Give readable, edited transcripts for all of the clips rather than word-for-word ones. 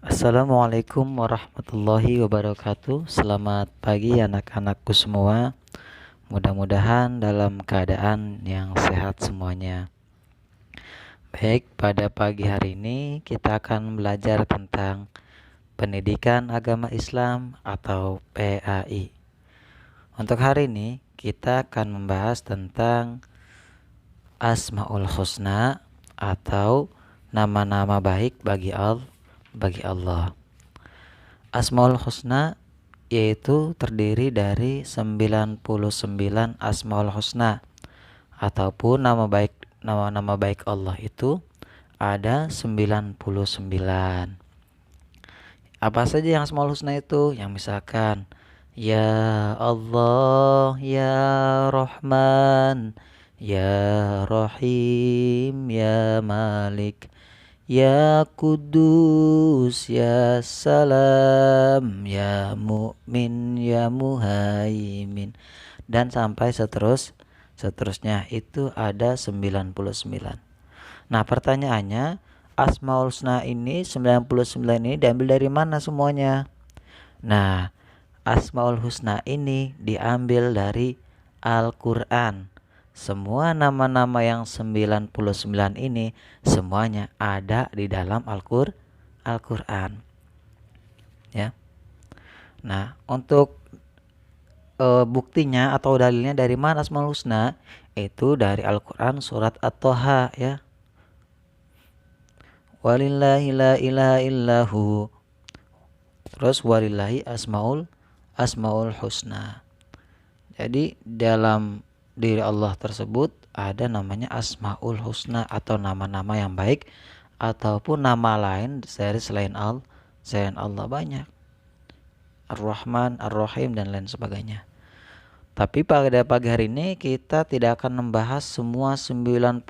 Assalamualaikum warahmatullahi wabarakatuh. Selamat pagi anak-anakku semua. Mudah-mudahan dalam keadaan yang sehat semuanya. Baik, pada pagi hari ini kita akan belajar tentang Pendidikan Agama Islam atau PAI. Untuk hari ini kita akan membahas tentang Asmaul Husna atau nama-nama baik bagi Allah. Asmaul Husna yaitu terdiri dari 99 Asmaul Husna ataupun nama-nama baik Allah itu ada 99. Apa saja yang Asmaul Husna itu? Yang misalkan Ya Allah, Ya Rahman, Ya Rahim, Ya Malik, Ya Kudus, Ya Salam, Ya Mu'min, Ya Muhaimin, dan sampai seterusnya itu ada 99. Nah, pertanyaannya, Asmaul Husna ini 99 ini diambil dari mana semuanya? Nah, Asmaul Husna ini diambil dari Al-Qur'an. Semua nama-nama yang 99 ini semuanya ada di dalam Al-Qur'an. Ya. Nah, untuk buktinya atau dalilnya dari mana Asmaul Husna? Itu dari Al-Qur'an surat At-Thaha ya. Walillahi la ilaha illahu. Terus walillahi asmaul husna. Jadi dalam diri Allah tersebut ada namanya Asmaul Husna atau nama-nama yang baik ataupun nama lain dari selain Allah banyak. Ar-Rahman, Ar-Rahim dan lain sebagainya. Tapi pada pagi hari ini kita tidak akan membahas semua 99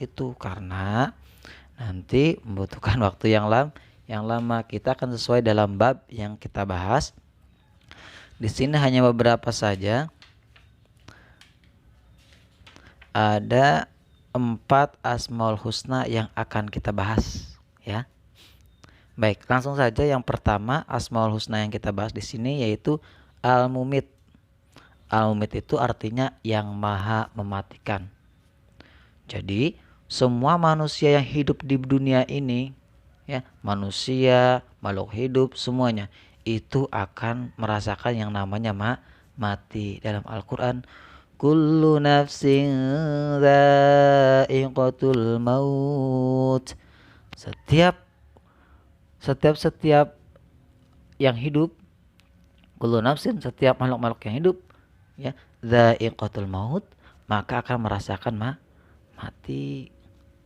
itu karena nanti membutuhkan waktu yang lama. Kita akan sesuai dalam bab yang kita bahas. Di sini hanya beberapa saja. Ada 4 Asmaul Husna yang akan kita bahas ya. Baik, langsung saja yang pertama Asmaul Husna yang kita bahas di sini yaitu Al-Mumit. Al-Mumit itu artinya yang maha mematikan. Jadi semua manusia yang hidup di dunia ini ya, manusia, makhluk hidup semuanya itu akan merasakan yang namanya mati. Dalam Al-Qur'an, kullu nafsin dha'iqatul maut. Setiap yang hidup, kullu nafsin, setiap makhluk-makhluk yang hidup ya, dha'iqatul maut, maka akan merasakan mati.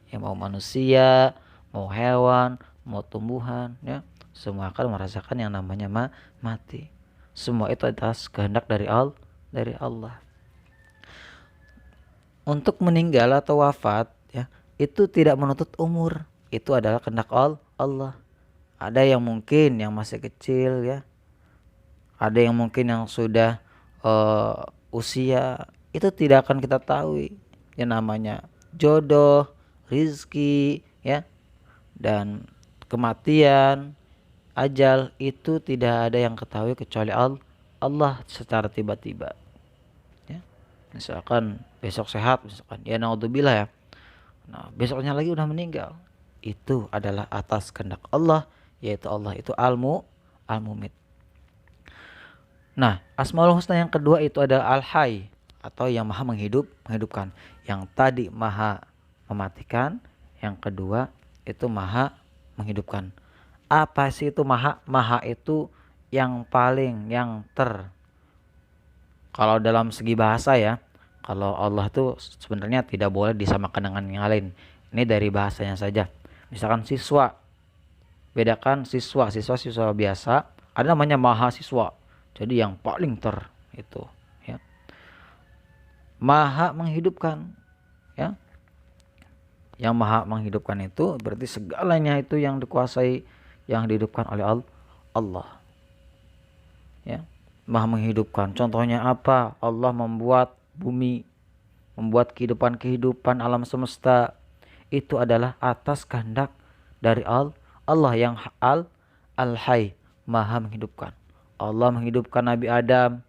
Ya, mau manusia, mau hewan, mau tumbuhan ya, semua akan merasakan yang namanya mati. Semua itu atas kehendak dari Allah. Untuk meninggal atau wafat ya, itu tidak menuntut umur. Itu adalah kehendak Allah. Ada yang mungkin yang masih kecil ya. Ada yang mungkin yang sudah usia, itu tidak akan kita tahu. Yang namanya jodoh, rizki ya, dan kematian, ajal itu tidak ada yang ketahui kecuali Allah secara tiba-tiba ya. Misalkan besok sehat, misalkan ya naudzubillah ya, nah besoknya lagi udah meninggal, itu adalah atas kehendak Allah, yaitu Allah itu Al-Mumit. Nah, Asmaul Husna yang kedua itu ada Al-Hayy atau yang maha menghidupkan. Yang tadi maha mematikan, yang kedua itu maha menghidupkan. Apa sih itu maha? Maha itu yang paling, kalau dalam segi bahasa ya, kalau Allah itu sebenarnya tidak boleh disamakan dengan yang lain. Ini dari bahasanya saja. Misalkan siswa, bedakan siswa biasa, ada namanya mahasiswa. Jadi yang paling itu ya. Maha menghidupkan ya. Yang maha menghidupkan itu berarti segalanya itu yang dikuasai, yang dihidupkan oleh Allah. Ya. Maha menghidupkan. Contohnya apa? Allah membuat bumi, membuat kehidupan alam semesta. Itu adalah atas kehendak dari Allah. Allah yang al-hayy, maha menghidupkan. Allah menghidupkan Nabi Adam,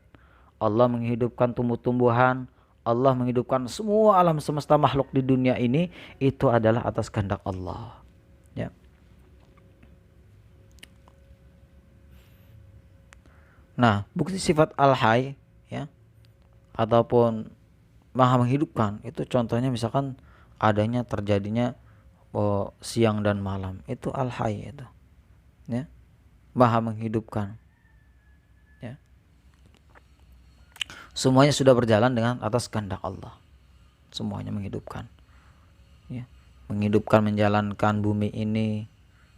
Allah menghidupkan tumbuh-tumbuhan, Allah menghidupkan semua alam semesta makhluk di dunia ini, itu adalah atas kehendak Allah. Ya. Nah, bukti sifat al-hayy ya ataupun maha menghidupkan itu contohnya misalkan adanya terjadinya siang dan malam, itu al-hayy itu. Ya. Maha menghidupkan. Ya. Semuanya sudah berjalan dengan atas kehendak Allah. Semuanya menghidupkan. Ya. Menghidupkan, menjalankan bumi ini,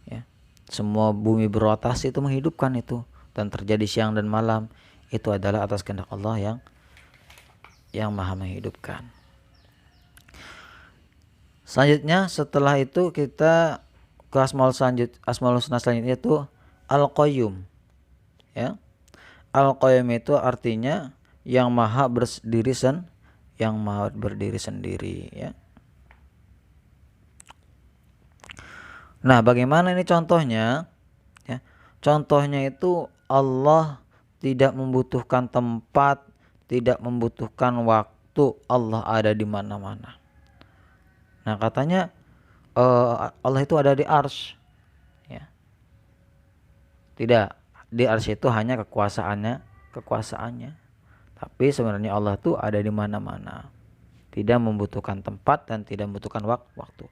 ya. Semua bumi berotasi itu menghidupkan itu, dan terjadi siang dan malam itu adalah atas kehendak Allah yang maha menghidupkan. Selanjutnya setelah itu kita ke asmaul husna selanjutnya itu al-qayyum. Ya. Al-qayyum itu artinya yang maha berdiri sendiri ya. Nah, bagaimana ini contohnya? Ya. Contohnya itu Allah tidak membutuhkan tempat, tidak membutuhkan waktu, Allah ada di mana-mana. Nah, katanya Allah itu ada di arsy. Ya. Tidak, di arsy itu hanya kekuasaannya. Tapi sebenarnya Allah itu ada di mana-mana. Tidak membutuhkan tempat dan tidak membutuhkan waktu.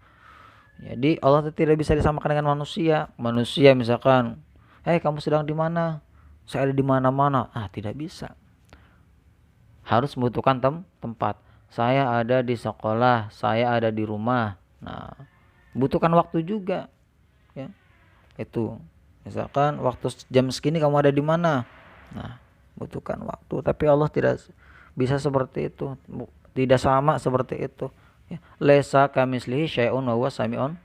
Jadi Allah itu tidak bisa disamakan dengan manusia. Manusia misalkan, kamu sedang di mana? Saya ada di mana-mana. Tidak bisa. Harus membutuhkan tempat. Saya ada di sekolah, saya ada di rumah. Nah, butuhkan waktu juga. Ya. Itu. Misalkan waktu jam segini kamu ada di mana? Nah, butuhkan waktu. Tapi Allah tidak bisa seperti itu. Tidak sama seperti itu. Laisa kamitslihi syai'un wa huwas sami'un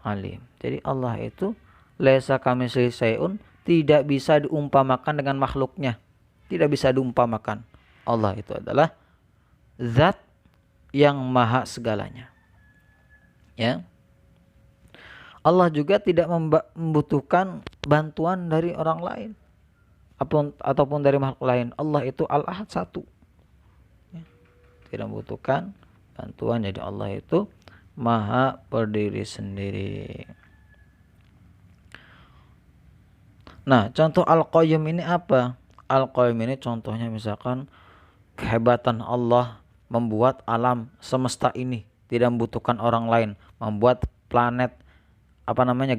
alim. Jadi Allah itu laisa kamitslihi syai'un, tidak bisa diumpamakan dengan makhluknya. Tidak bisa diumpamakan. Allah itu adalah zat yang maha segalanya. Ya. Allah juga tidak membutuhkan bantuan dari orang lain ataupun dari makhluk lain. Allah itu al-ahad, satu. Ya. Tidak membutuhkan bantuan, jadi Allah itu maha berdiri sendiri. Nah, contoh al-qayyum ini apa? Al-qayyum ini contohnya misalkan kehebatan Allah membuat alam semesta ini tidak membutuhkan orang lain, membuat planet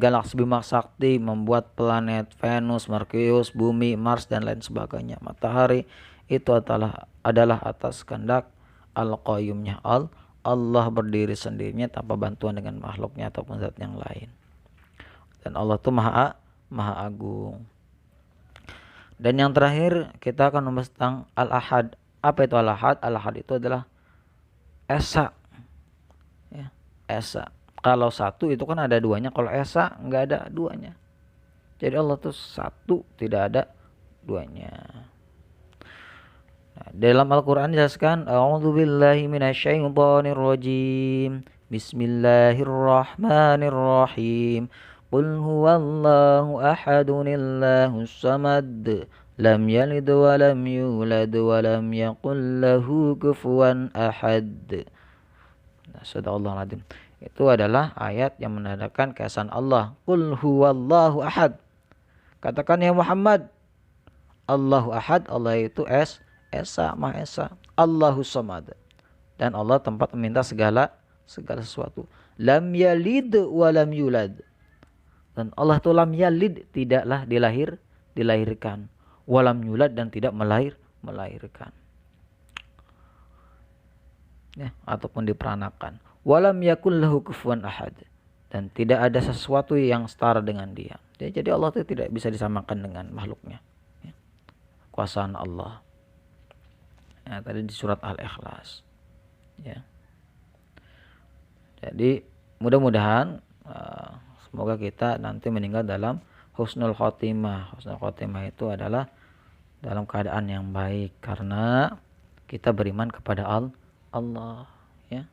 galaksi Bima Sakti, membuat planet Venus, Merkurius, Bumi, Mars dan lain sebagainya, matahari, itu adalah atas kehendak al-qayyumnya Allah berdiri sendirinya tanpa bantuan dengan makhluknya ataupun zat yang lain. Dan Allah itu maha agung. Dan yang terakhir kita akan membahas tentang al-ahad. Apa itu al-ahad? Al-ahad itu adalah esa. Ya, esa. Kalau satu itu kan ada duanya, kalau esa enggak ada duanya. Jadi Allah itu satu, tidak ada duanya. Nah, dalam Al-Quran dijelaskan, a'udzubillahi minasyaitonirrajim. Bismillahirrahmanirrahim. Qul huwallahu ahadunillahus samad. Lam yalid wa lam yulad wa lam yakul lahu kufuwan ahad. Nah, sadaqallahul adzim. Itu adalah ayat yang menandakan keesaan Allah. Qul huwallahu ahad. Katakan ya Muhammad, Allahu ahad, Allah itu esa, maha esa. Allahus samad. Dan Allah tempat meminta segala sesuatu. Lam yalid wa lam yulad. Dan Allah itu lam yalid, tidaklah dilahirkan. Wa lam yulad, dan tidak melahirkan. Ya, ataupun diperanakan. Walam yakul lahu kufuwan ahad, dan tidak ada sesuatu yang setara dengan dia. Jadi Allah itu tidak bisa disamakan dengan makhluknya. Ya. Kuasaan Allah. Ya, tadi di surat Al-Ikhlas. Ya. Jadi mudah-mudahan semoga kita nanti meninggal dalam husnul khotimah. Husnul khotimah itu adalah dalam keadaan yang baik karena kita beriman kepada Allah. Ya.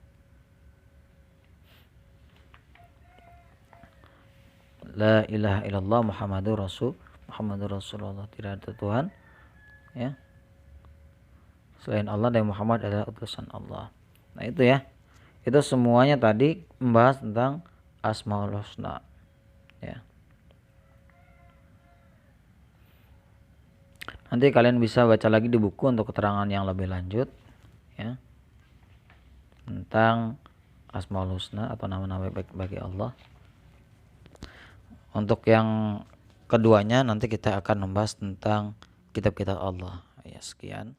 La ilaha illallah Muhammadur Rasulullah, tidak ada Tuhan ya selain Allah dan Muhammad adalah utusan Allah. Nah itu ya, itu semuanya tadi membahas tentang Asmaul Husna ya. Nanti kalian bisa baca lagi di buku untuk keterangan yang lebih lanjut ya tentang Asmaul Husna atau nama-nama baik bagi Allah. Untuk yang keduanya nanti kita akan membahas tentang kitab-kitab Allah. Ya, sekian.